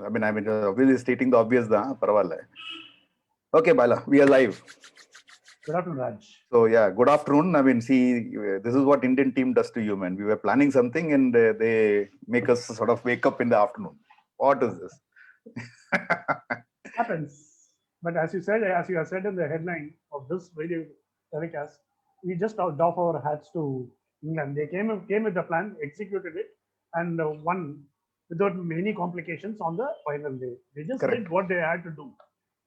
obviously stating the obvious, paravalle. Okay, Bala, we are live. Good afternoon, Raj. So yeah, good afternoon. See, this is what Indian team does to you, man. We were planning something and they make us sort of wake up in the afternoon. What is this? Happens. But as you have said in the headline of this video telecast, we just doff our hats to England. They came with the plan, executed it, and won without many complications on the final day. They just Correct. did what they had to do.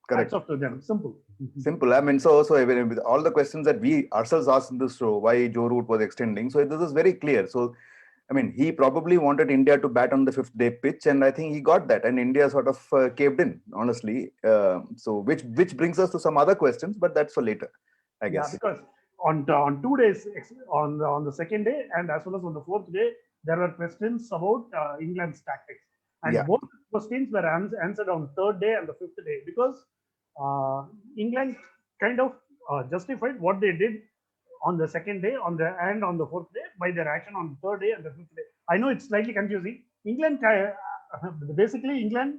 Correct. Hats off to them. Simple. Simple. So even with all the questions that we ourselves asked in this show, why Joe Root was extending. So this is very clear. So, he probably wanted India to bat on the 5th day pitch, and I think he got that, and India sort of caved in, honestly. So which brings us to some other questions, but that's for later, I guess. Yeah, because on 2 days, on the second day and as well as on the 4th day, there were questions about England's tactics, and both questions were answered on 3rd day and the 5th day, because England kind of justified what they did on the second day, on the 4th day, by their action on the 3rd day and the 5th day. I know it's slightly confusing. Basically England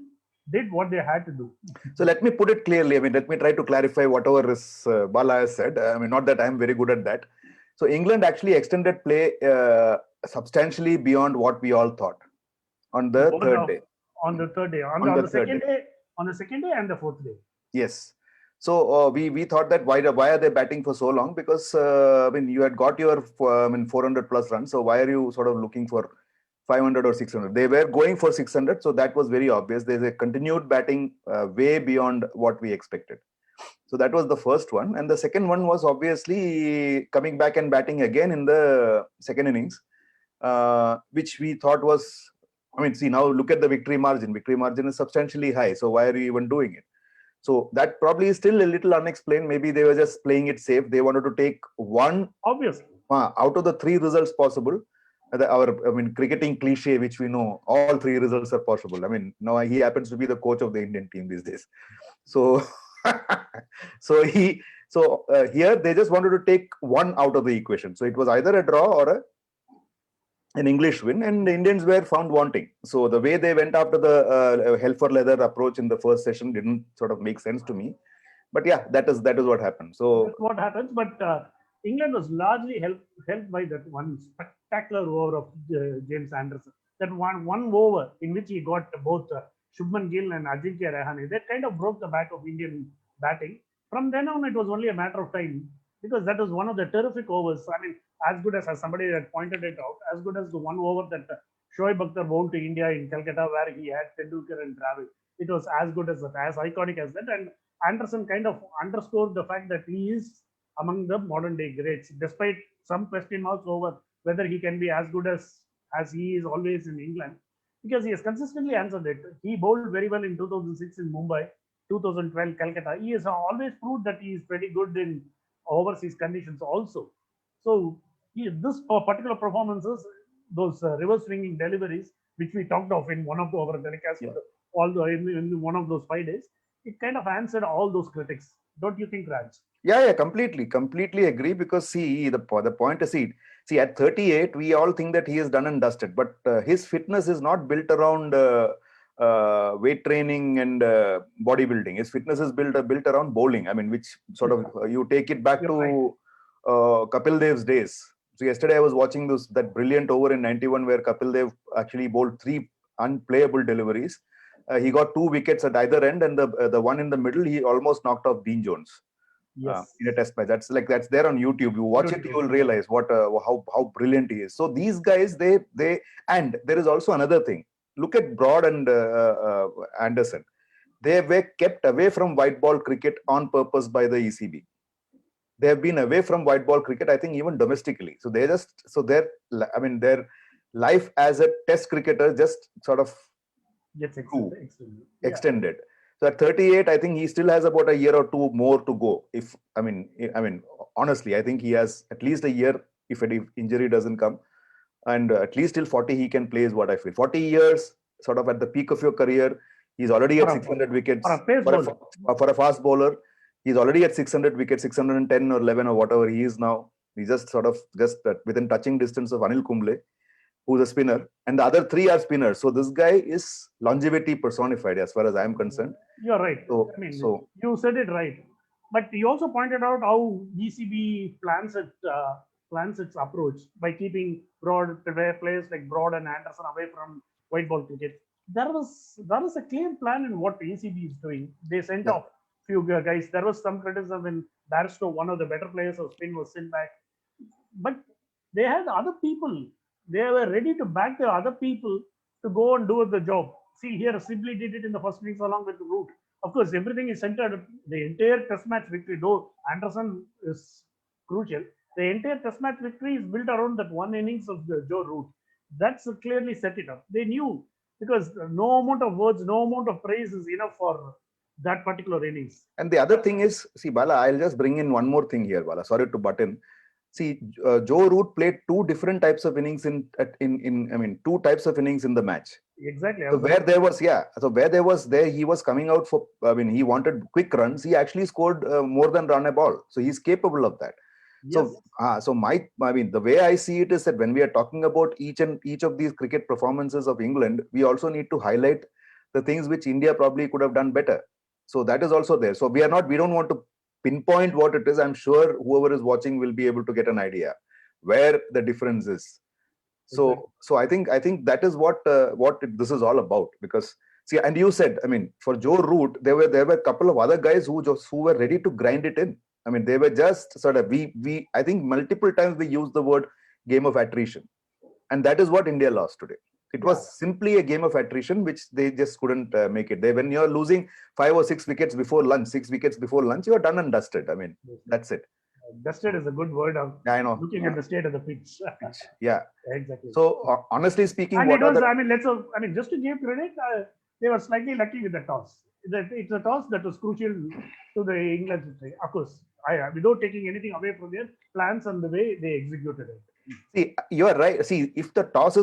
did what they had to do. So let me put it clearly. Let me try to clarify whatever is Bala has said. Not that I'm very good at that. So England actually extended play substantially beyond what we all thought on the 3rd day. On the 3rd day, on the second day, on the second day and the 4th day. Yes. So we thought that why are they batting for so long? Because you had got your 400 plus runs. So why are you sort of looking for 500 or 600? They were going for 600. So that was very obvious. There's a continued batting way beyond what we expected. So that was the first one. And the second one was obviously coming back and batting again in the second innings, which we thought was, see, now look at the victory margin. Victory margin is substantially high. So why are you even doing it? So that probably is still a little unexplained. Maybe they were just playing it safe. They wanted to take one, obviously, out of the 3 results possible. Cricketing cliche, which we know, all 3 results are possible. Now he happens to be the coach of the Indian team these days. So, here they just wanted to take one out of the equation. So it was either a draw or an English win, and the Indians were found wanting. So the way they went after the hell for leather approach in the first session didn't sort of make sense to me. But yeah, that is what happened. So that's what happens. But England was largely helped by that one spectacular over of James Anderson. That one over in which he got both Shubman Gill and Ajinkya Rahane. That kind of broke the back of Indian batting. From then on, it was only a matter of time, because that was one of the terrific overs. As good as somebody had pointed it out, as good as the one over that Shoaib Akhtar bowled to India in Calcutta, where he had Tendulkar and Dravid. It was as good as that, as iconic as that. And Anderson kind of underscored the fact that he is among the modern day greats, despite some question marks over whether he can be as good as he is always in England, because he has consistently answered it. He bowled very well in 2006 in Mumbai, 2012 Calcutta. He has always proved that he is pretty good in overseas conditions also. So this particular performances, those reverse swinging deliveries, which we talked of in one of our telecasts, in one of those 5 days, it kind of answered all those critics. Don't you think, Raj? Yeah, completely agree. Because see, the point is, see, at 38, we all think that he is done and dusted, but his fitness is not built around weight training and bodybuilding. His fitness is built around bowling. Which sort of you take it back to Kapil Dev's days. So yesterday I was watching that brilliant over in 91 where Kapil Dev actually bowled 3 unplayable deliveries. He got 2 wickets at either end, and the one in the middle he almost knocked off Dean Jones. Yes. In a test match. That's there on YouTube. You watch it, you will realize what how brilliant he is. So these guys, they and there is also another thing. Look at Broad and Anderson. They were kept away from white ball cricket on purpose by the ECB. They have been away from white ball cricket, I think, even domestically. So their life as a test cricketer just sort of gets extended. So at 38, I think he still has about a year or 2 more to go. If honestly, I think he has at least a year if any injury doesn't come, and at least till 40 he can play, is what I feel. 40 years, sort of at the peak of your career, he's already at 600 wickets for a fast bowler. He's already at 600 wickets, 610 or 11 or whatever he is now. He's just within touching distance of Anil Kumble. who's a spinner, and the other three are spinners. So this guy is longevity personified, as far as I'm concerned. You're right. So, I mean, so you said it right. But you also pointed out how ECB plans its approach by keeping players like Broad and Anderson away from white ball cricket. There was a clear plan in what ECB is doing. They sent yeah, off few guys. There was some criticism when Barstow, one of the better players of spin, was sent back. But they had other people. They were ready to back the other people to go and do the job. See here, Sibley did it in the first innings along with Root. Of course, everything is centered. The entire Test match victory, though Anderson is crucial, the entire Test match victory is built around that one innings of the Joe Root. That's clearly set it up. They knew because no amount of words, no amount of praise is enough for that particular innings. and the other thing is, see, Bala, I'll just bring in one more thing here, Bala. Sorry to butt in. See, Joe Root played two different types of innings two types of innings in the match. Exactly. So where there was he was coming out for, he wanted quick runs. He actually scored more than run a ball. So he's capable of that. Yes. The way I see it is that when we are talking about each of these cricket performances of England, we also need to highlight the things which India probably could have done better. So that is also there. So we don't want to pinpoint what it is. I'm sure whoever is watching will be able to get an idea where the difference is. So Exactly. so I think that is what this is all about. Because see, and you said, for Joe Root, there were a couple of other guys who were ready to grind it in. They were just sort of I think multiple times we used the word game of attrition, and that is what India lost today. It was simply a game of attrition, which they just couldn't make it. When you're losing 5 or 6 wickets before lunch, you are done and dusted. That's it. Dusted is a good word of looking at the state of the pitch. Yeah, exactly. So honestly speaking, and it was, just to give credit, they were slightly lucky with the toss. It's a toss that was crucial to the England victory. Of course, without taking anything away from their plans and the way they executed it. See, you are right. See, if the toss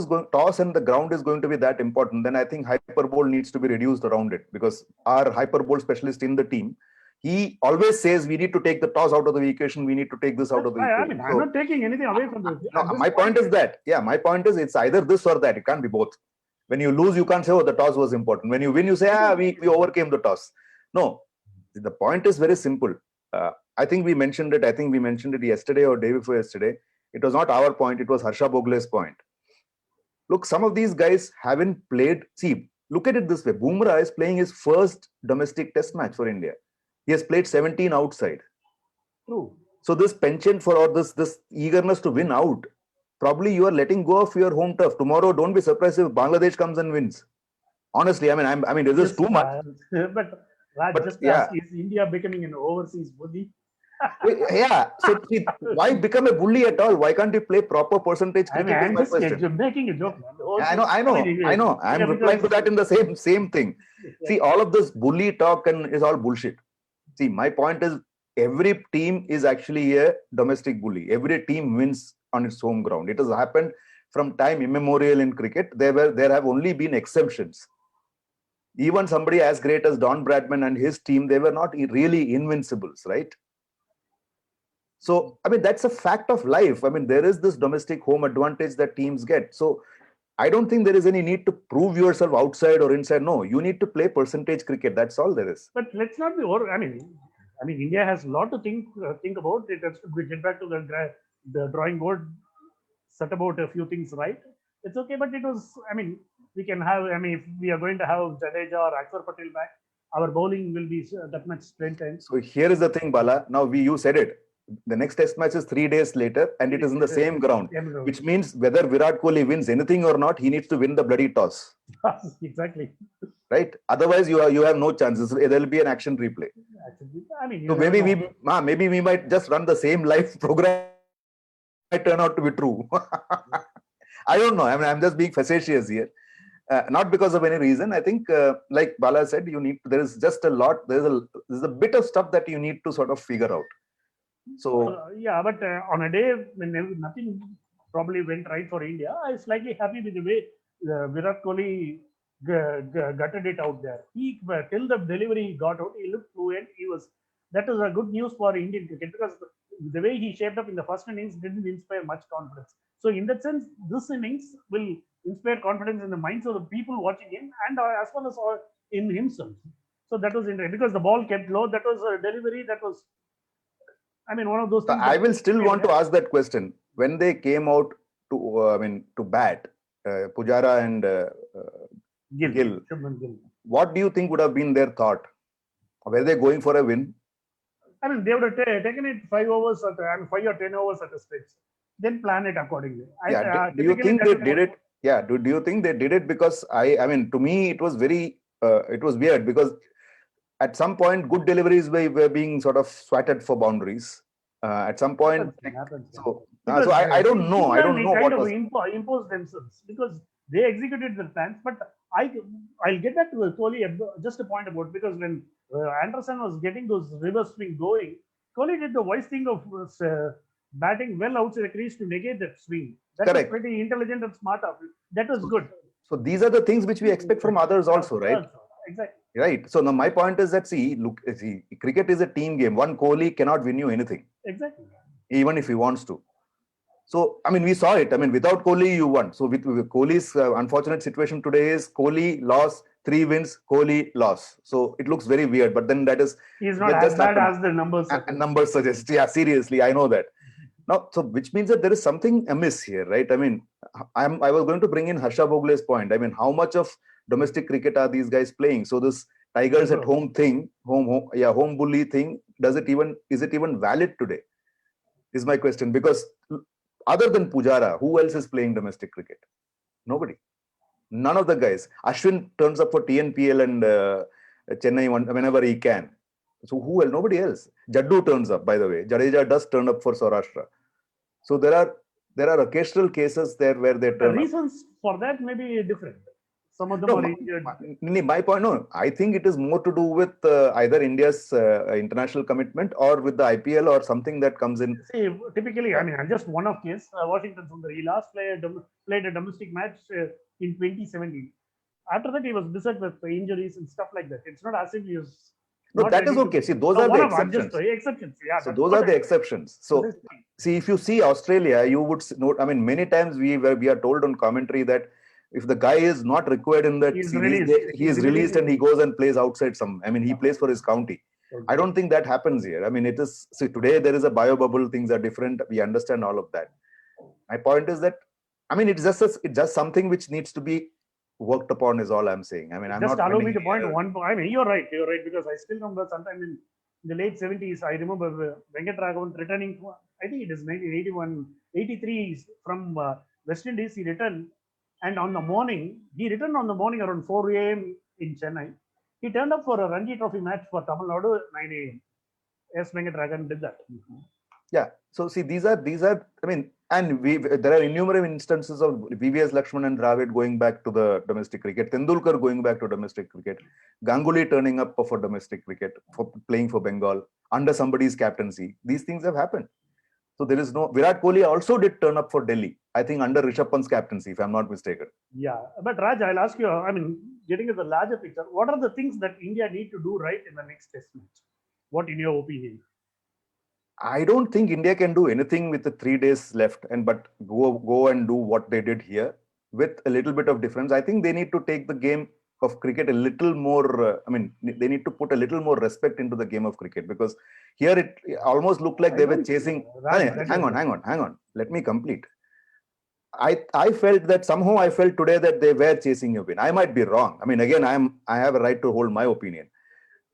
and the ground is going to be that important, then I think hyperbole needs to be reduced around it, because our hyperbole specialist in the team, he always says we need to take the toss out of the equation. We need to take this out of the equation. I'm not taking anything away from this. No, my point is that, my point is it's either this or that. It can't be both. When you lose, you can't say, oh, the toss was important. When you win, you say, we overcame the toss. No, the point is very simple. I think we mentioned it yesterday or day before yesterday. It was not our point. It was Harsha Bogle's point. Look, some of these guys haven't played. See, look at it this way. Bumrah is playing his first domestic test match for India. He has played 17 outside. True. So this penchant for, or this eagerness to win out, probably you are letting go of your home turf. Tomorrow, don't be surprised if Bangladesh comes and wins. Honestly, is this too much? But Raj, ask, is India becoming an overseas bully? So why become a bully at all? Why can't you play proper percentage cricket? I'm just making a joke. I know. I'm replying to that in the same thing. See, all of this bully talk is all bullshit. See, my point is, every team is actually a domestic bully. Every team wins on its home ground. It has happened from time immemorial in cricket. There have only been exceptions. Even somebody as great as Don Bradman and his team, they were not really invincibles, right? So, that's a fact of life. There is this domestic home advantage that teams get. So, I don't think there is any need to prove yourself outside or inside. No, you need to play percentage cricket. That's all there is. But let's not be over. India has a lot to think about. It has to get back to the drawing board, set about a few things right. It's okay, but it was. We can have. If we are going to have Jadeja or Akshar Patel back, our bowling will be that much strengthened. So here is the thing, Bala. Now you said it. The next test match is 3 days later, and it is in the same ground, which means whether Virat Kohli wins anything or not, he needs to win the bloody toss. Exactly. Right? Otherwise, you have no chances. There will be an action replay. So maybe we might just run the same live program. Might turn out to be true. I don't know. I'm just being facetious here. Not because of any reason. I think, like Bala said, there is just a lot. There's a bit of stuff that you need to sort of figure out. So but on a day when nothing probably went right for India, I was slightly happy with the way Virat Kohli gutted it out there. He till the delivery got out, he looked fluent. That was a good news for Indian cricket, because the way he shaped up in the first innings didn't inspire much confidence. So in that sense, this innings will inspire confidence in the minds of the people watching him and as well as in himself. So that was interesting because the ball kept low. That was a delivery that was, I mean, one of those So things. I will still want to ask that question. When they came out to, to bat, Pujara and Gill, Shubman Gill. what do you think would have been their thought? Were they going for a win? I mean, they would have taken it 5 overs at, 5 or 10 overs at a stretch, then plan it accordingly. Yeah. Do you think they did it? Yeah. Do you think they did it? Because I mean, to me, it was very, it was weird because at some point, good deliveries were being sort of swatted for boundaries. At some point, so I don't know. I don't know what was imposed themselves because they executed their plans. But I'll get back to Kohli. Just a point about because when Anderson was getting those reverse swing going, Kohli did the wise thing of batting well outside the crease to negate that swing. That Correct. was pretty intelligent and smart of it. That was good. So these are the things which we expect from others also, right? Exactly. Right. So now my point is that see, cricket is a team game. One Kohli cannot win you anything. Exactly. Even if he wants to. So I mean, we saw it. I mean, without Kohli, you won. So with Kohli's unfortunate situation today is Kohli lost 3 wins, Kohli lost. So it looks very weird. But then that is he's not as bad as the numbers suggest. Numbers suggest. Yeah, seriously, I know that. Now, so which means that there is something amiss here, right? I mean, I was going to bring in Harsha Bhogle's point. I mean, how much of domestic cricket are these guys playing? So this Tigers at home thing, home bully thing, is it even valid today? Is my question. Because other than Pujara, who else is playing domestic cricket? Nobody. None of the guys. Ashwin turns up for TNPL and Chennai whenever he can. So who else? Nobody else. Jaddu turns up, by the way. Jadeja does turn up for Saurashtra. So there are occasional cases there where they turn up. The reasons for that may be different. Some of them are injured. My point, no. I think it is more to do with either India's international commitment or with the IPL or something that comes in. See, typically, I mean, just one of case, Washington Sundar. He last played a domestic match in 2017. After that, he was beset with injuries and stuff like that. It's not as if he was. No, that is okay. See, those are the exceptions. Exceptions. Yeah, so those are the exceptions. So, see, if you see Australia, you would note. I mean, many times we are told on commentary that if the guy is not required in that series, he is released and he goes and plays outside some. I mean, he plays for his county. Okay. I don't think that happens here. I mean, it is. See, today there is a bio bubble. Things are different. We understand all of that. My point is that, I mean, it's just something which needs to be worked upon is all I'm saying. I mean, I'm just not allow me to point one. I mean, you're right because I still remember sometime in the late 70s. I remember Venkat Raghavan returning. I think it is 1981, 83 from West Indies. He returned, and he returned on the morning around 4 a.m. in Chennai. He turned up for a Ranji Trophy match for Tamil Nadu 9 a.m. Yes, Venkat Raghavan did that. Yeah. So see, these are. I mean, and there are innumerable instances of VVS Lakshman and Dravid going back to the domestic cricket, Tendulkar going back to domestic cricket, Ganguly turning up for domestic cricket, for playing for Bengal under somebody's captaincy. These things have happened. So there is no. Virat Kohli also did turn up for Delhi, I think under Rishabh Pant's captaincy, if I'm not mistaken. Yeah, but Raj, I'll ask you. I mean, getting into the larger picture, what are the things that India need to do right in the next Test match? What, in your opinion? I don't think India can do anything with the 3 days left, but go and do what they did here with a little bit of difference. I think they need to take the game of cricket a little more. I mean, they need to put a little more respect into the game of cricket, because here it almost looked like they were chasing. Hang on. Let me complete. I felt that somehow I felt today that they were chasing a win. I might be wrong. I mean, again, I have a right to hold my opinion.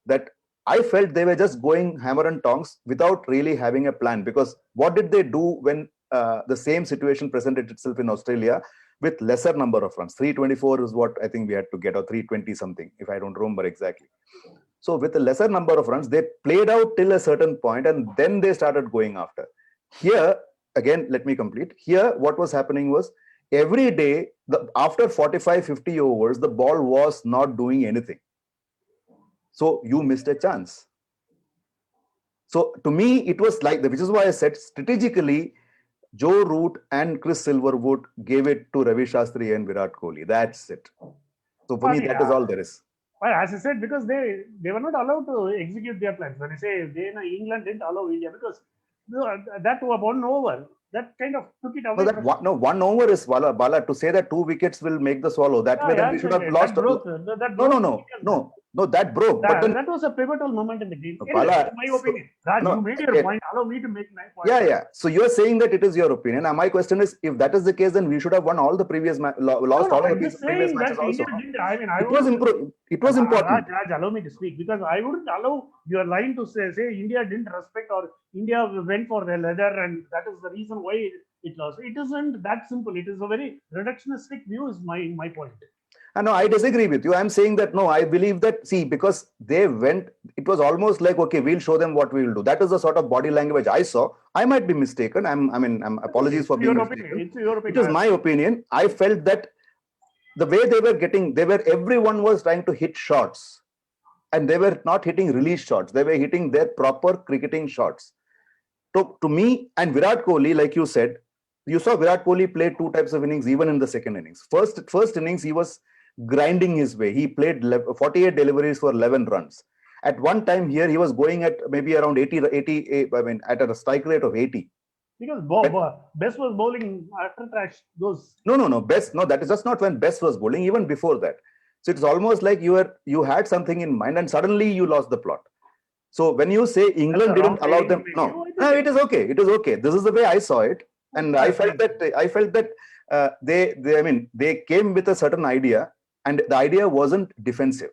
That I felt they were just going hammer and tongs without really having a plan. Because what did they do when the same situation presented itself in Australia with lesser number of runs? 324 is what I think we had to get, or 320 something, if I don't remember exactly. So with a lesser number of runs, they played out till a certain point and then they started going after. Here, again, let me complete. Here, what was happening was every day, after 45, 50 overs, the ball was not doing anything. So you missed a chance. So to me, it was like that, which is why I said strategically, Joe Root and Chris Silverwood gave it to Ravi Shastri and Virat Kohli. That's it. So for me, that is all there is. Well, as I said, because they were not allowed to execute their plans. When I say England didn't allow India, because that 1 over, that kind of took it No, away. that one over is Bala. To say that 2 wickets will make the swallow, that way then we should have lost. That broke. No, that broke. But then That was a pivotal moment in the game. Bala, Anyway, my so- opinion. Raj, no, you made your okay. point. Allow me to make my point. yeah. So you're saying that it is your opinion. And my question is, if that is the case, then we should have won all the previous lost all of I'm the just previous saying matches that also. India didn't. I mean, I It was wouldn't- it was important. Raj, allow me to speak, because I wouldn't allow your line to say India didn't respect, or India went for the leather and that is the reason why it lost. It isn't that simple. It is a very reductionistic view, is my point. No, I disagree with you. I'm saying that no, I believe that, see, because they went, it was almost like, okay, we'll show them what we will do. That is the sort of body language I saw. I might be mistaken. I'm apologies for being Your mistaken. opinion. It's your It opinion. was my opinion. I felt that the way everyone was trying to hit shots, and they were not hitting release shots. They were hitting their proper cricketing shots. To me, and Virat Kohli, like you said, you saw Virat Kohli play two types of innings even in the second innings. First innings, he was grinding his way. He played 48 deliveries for 11 runs. At one time here, he was going at maybe around 80, at a strike rate of 80. Because Best was bowling after trash. Best, that is just not when Best was bowling, even before that. So it's almost like you had something in mind and suddenly you lost the plot. So when you say England didn't allow them, no, it is okay. It is okay. This is the way I saw it. And I felt that they came with a certain idea, and the idea wasn't defensive.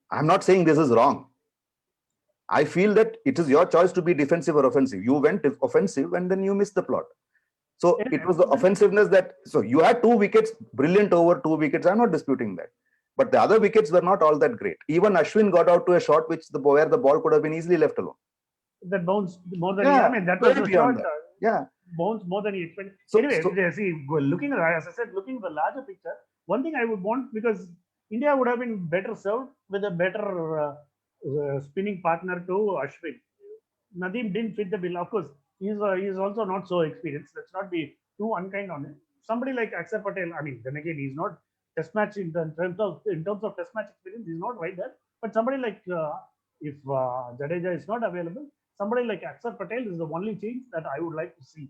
I'm not saying this is wrong. I feel that it is your choice to be defensive or offensive. You went offensive and then you missed the plot. So it was the offensiveness so you had 2 wickets, brilliant over 2 wickets. I'm not disputing that. But the other wickets were not all that great. Even Ashwin got out to a shot where the ball could have been easily left alone. That bounced more than that was a shot. Bounced more than he expected. So, looking at, as I said, looking at the larger picture, one thing I would want, because India would have been better served with a better spinning partner to Ashwin. Nadeem didn't fit the bill. Of course, he's also not so experienced. Let's not be too unkind on him. Somebody like Akshar Patel, then again, he's not test match in terms of test match experience, he's not right there. But somebody like if Jadeja is not available, somebody like Akshar Patel is the only change that I would like to see.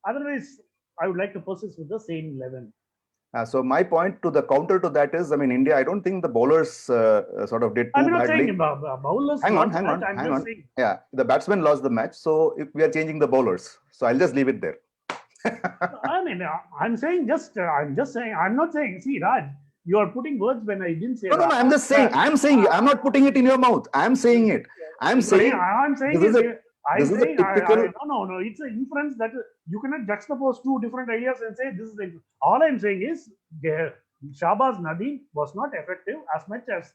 Otherwise, I would like to persist with the same 11. So my point to the counter to that is, India, I don't think the bowlers sort of did too I'm not badly. saying bowlers. Hang on. Yeah, the batsmen lost the match. So if we are changing the bowlers, so I'll just leave it there. I'm just saying. I'm not saying. See, Raj, you are putting words when I didn't say. No, I'm just saying. I'm not putting it in your mouth. I'm saying it. I'm saying. This is a typical. No. It's an inference that you cannot juxtapose two different ideas and say this is the. All I'm saying is Shahbaz Nadeem was not effective as much as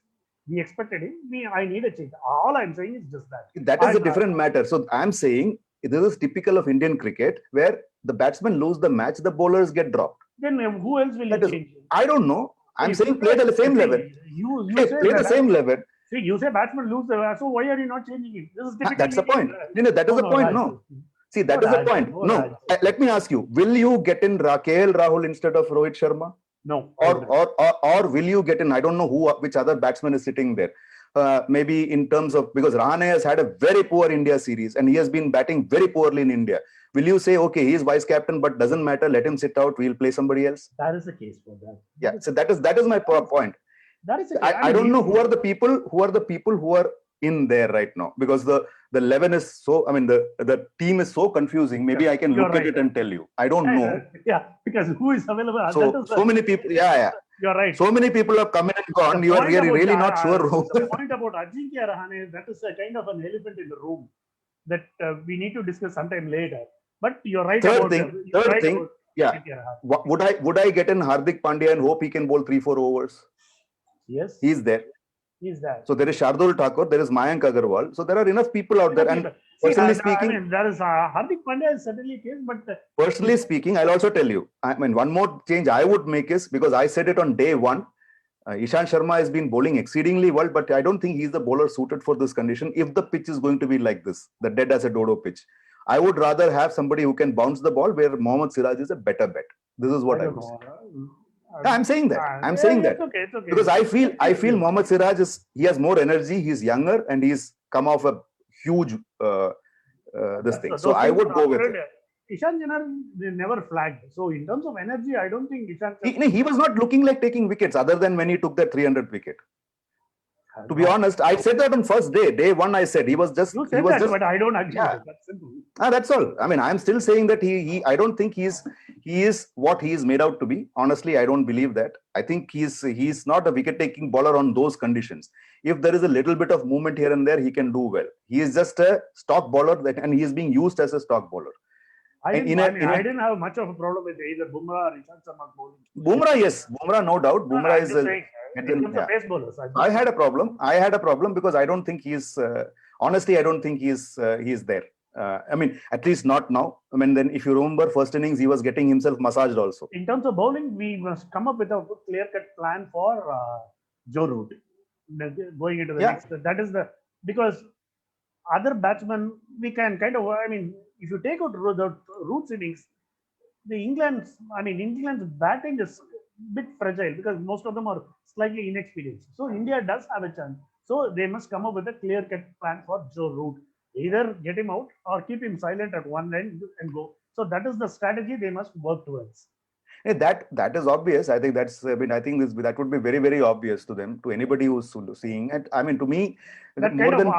we expected him. I need a change. All I'm saying is just that. That is a different matter. So I'm saying this is typical of Indian cricket, where the batsmen lose the match, the bowlers get dropped. Then who else will you change? I don't know. I'm saying play at the same level. You play the same level. See, you say batsmen lose, so why are you not changing it? This is typical. That's the point. That is the point. No. See, that is the point. No. Let me ask you, will you get in KL Rahul instead of Rohit Sharma? No. Or will you get in, I don't know which other batsman is sitting there. Maybe in terms of, because Rahane has had a very poor India series and he has been batting very poorly in India. Will you say, okay, he is vice captain, but doesn't matter, let him sit out, we'll play somebody else? That is the case for that. Yeah, so that is my point. That is I don't know who are the people who are in there right now, because the 11 is so, the team is so confusing. Maybe I can look at it and tell you. I don't know. Yeah, because who is available? So many people. Yeah. You're right. So many people have come in and gone. You are really not sure who. The point about Ajinkya Rahane, that is a kind of an elephant in the room that we need to discuss sometime later. But you're right. Third thing. Yeah. Would I get in Hardik Pandya and hope he can bowl 3-4 overs? Yes. He's there. So there is Shardul Thakur, there is Mayank Agarwal. So there are enough people out there. And personally speaking, there is Hardik Pandya is certainly a case, but personally speaking, I'll also tell you. One more change I would make is, because I said it on day one, Ishant Sharma has been bowling exceedingly well, but I don't think he's the bowler suited for this condition. If the pitch is going to be like this, the dead as a dodo pitch, I would rather have somebody who can bounce the ball, where Mohammad Siraj is a better bet. This is what I would say. I'm saying that. I'm saying that. It's okay. Because I feel Mohammad Siraj he has more energy, he's younger, and he's come off a huge this thing. So So those I things would are go with afraid. it. Ishan Janar, they never flagged. So in terms of energy, I don't think Ishan. He was not looking like taking wickets other than when he took that 300 wicket. To be honest, I said that on first day, day one. I said he was just. You He said was that, just. but I don't agree Yeah. with it. That's simple. That's all. I mean, I'm still saying that he. I don't think he is what he is made out to be. Honestly, I don't believe that. I think he's not a wicket-taking bowler on those conditions. If there is a little bit of movement here and there, he can do well. He is just a stock bowler, and he is being used as a stock bowler. I And didn't have much of a problem with either Bumrah or Ishant Sharma bowling. Bumrah, yes, Bumrah, no doubt. No, Bumrah I'm is. just saying, in terms of Yeah. pace bowlers. I had a problem. I had a problem because I don't think he's. Honestly, I don't think he's there. I mean, at least not now. I mean, then if you remember, first innings he was getting himself massaged also. In terms of bowling, we must come up with a clear-cut plan for Joe Root going into the next. That is because other batsmen we can kind of. I mean, if you take out the Root's innings, England's batting is a bit fragile because most of them are slightly inexperienced. So India does have a chance. So they must come up with a clear-cut plan for Joe Root. Either get him out or keep him silent at one end and go. So that is the strategy they must work towards. That is obvious. I think that's. I mean, I think that would be very, very obvious to them, to anybody who's seeing it. I mean, to me, that more than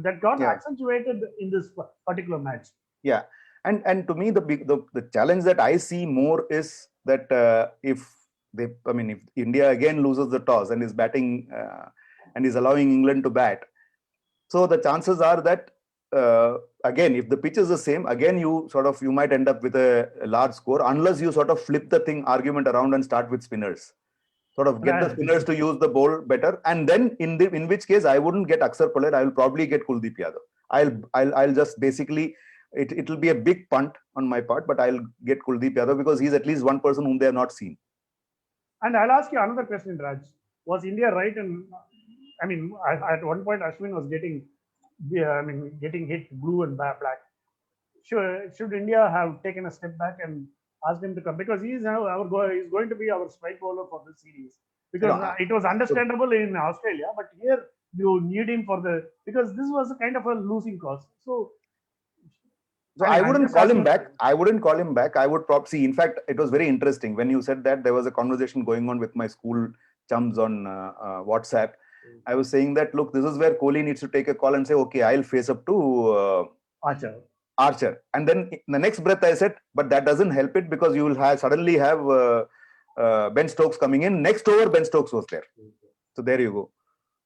that got accentuated in this particular match. Yeah, and to me, the challenge that I see more is that if India again loses the toss and is batting and is allowing England to bat, so the chances are that again, if the pitch is the same, again you might end up with a large score unless you sort of flip the argument around and start with spinners, sort of get the spinners to use the ball better, and then in which case I wouldn't get Akshar Patel, I will probably get Kuldeep Yadav. I'll just basically. It'll be a big punt on my part, but I'll get Kuldeep Yadav because he's at least one person whom they have not seen. And I'll ask you another question, Raj. Was India right? And I mean, at one point, Ashwin was getting hit blue and black. Should India have taken a step back and asked him to come? Because he's going to be our strike bowler for this series. Because it was understandable in Australia, but here you need him because this was a kind of a losing cause. So I wouldn't call him back. I wouldn't call him back. I would probably see. In fact, it was very interesting when you said that. There was a conversation going on with my school chums on WhatsApp. I was saying that, look, this is where Kohli needs to take a call and say, okay, I'll face up to Archer. And then in the next breath I said, but that doesn't help it because you will suddenly have Ben Stokes coming in. Next over, Ben Stokes was there. So there you go.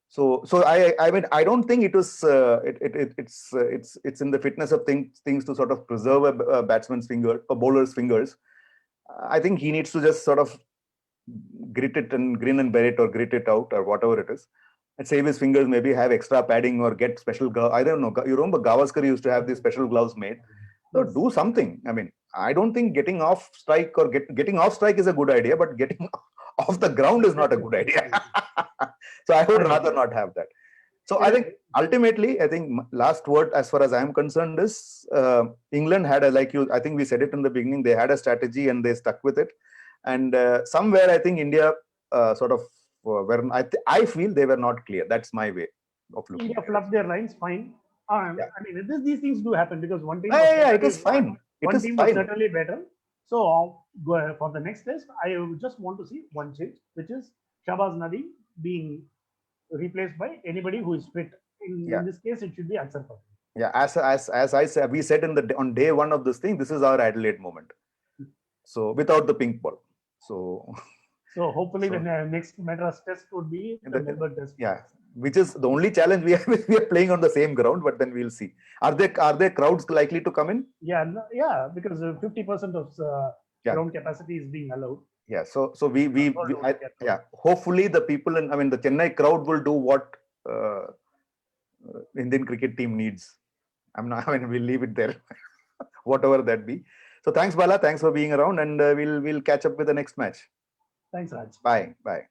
So I mean, I don't think it was it's in the fitness of things to sort of preserve a batsman's finger, a bowler's fingers. I think he needs to just sort of grit it and grin and bear it, or grit it out, or whatever it is, and save his fingers. Maybe have extra padding or get special gloves. I don't know. You remember Gavaskar used to have these special gloves made. So do something. I mean, I don't think getting off strike or getting off strike is a good idea, but getting off the ground is not a good idea. So I would rather not have that. So I think ultimately, I think last word as far as I am concerned is England had I think we said it in the beginning, they had a strategy and they stuck with it. And somewhere I think India I feel they were not clear. That's my way of looking. India fluffed their lines, fine. I mean, these things do happen because one team. It is fine. One team was certainly better. So for the next test, I just want to see one change, which is Shahbaz Nadeem being replaced by anybody who is fit. In this case, it should be Akshar Patel. Yeah, as I said, we said on day one of this thing, this is our Adelaide moment. So without the pink ball. So hopefully the next Madras test would be the Melbourne test. Yeah, which is the only challenge we have. We are playing on the same ground, but then we'll see. Are there crowds likely to come in? Yeah, because 50% of ground capacity is being allowed. Yeah, so hopefully the people the Chennai crowd will do what Indian cricket team needs. We'll leave it there, whatever that be. So thanks, Bala. Thanks for being around, and we'll catch up with the next match. Thanks, Raj. Bye.